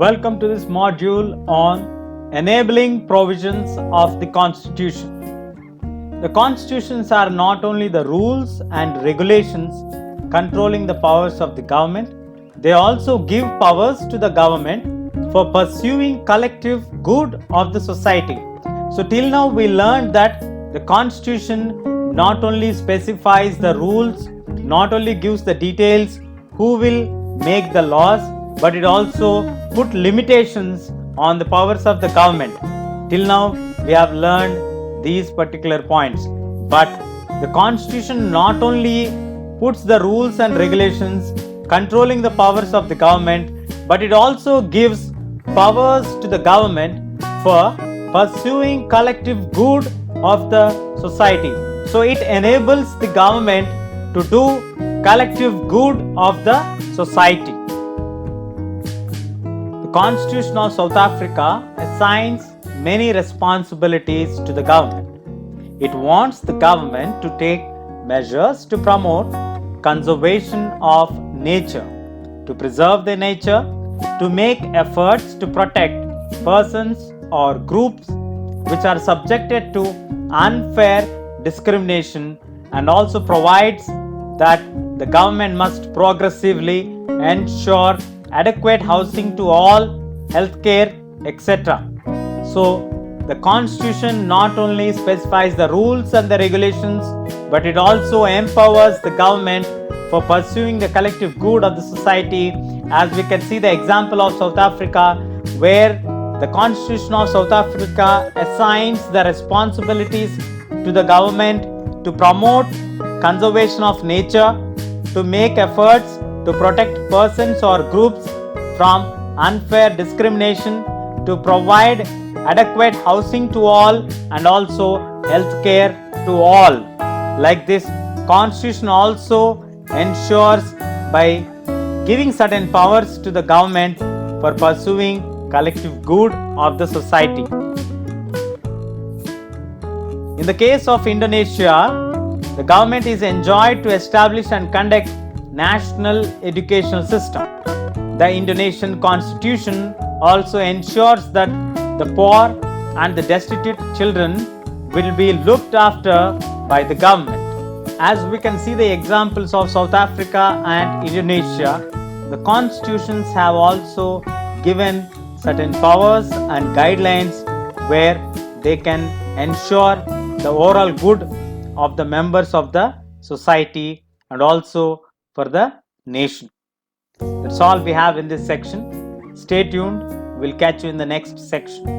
Welcome to this module on enabling provisions of the Constitution. The constitutions are not only the rules and regulations controlling the powers of the government, they also give powers to the government for pursuing collective good of the society. So till now we learned that the Constitution not only specifies the rules, not only gives the details who will make the laws, but it also put limitations on the powers of the government. Till now we have learned these particular points, but the Constitution not only puts the rules and regulations controlling the powers of the government, but it also gives powers to the government for pursuing collective good of the society. So it enables the government to do collective good of the society. The Constitution of South Africa assigns many responsibilities to the government. It wants the government to take measures to promote conservation of nature, to preserve the nature, to make efforts to protect persons or groups which are subjected to unfair discrimination, and also provides that the government must progressively ensure adequate housing to all, healthcare, etc. So, the Constitution not only specifies the rules and the regulations, but it also empowers the government for pursuing the collective good of the society. As we can see the example of South Africa, where the Constitution of South Africa assigns the responsibilities to the government to promote conservation of nature, to make efforts to protect persons or groups from unfair discrimination, to provide adequate housing to all, and also health care to all. Like this, Constitution also ensures by giving certain powers to the government for pursuing collective good of the society. In the case of Indonesia, the government is enjoined to establish and conduct national educational system. The Indonesian constitution also ensures that the poor and the destitute children will be looked after by the government. As we can see the examples of South Africa and Indonesia, the constitutions have also given certain powers and guidelines where they can ensure the overall good of the members of the society and also for the nation. That's all we have in this section. Stay tuned. We'll catch you in the next section.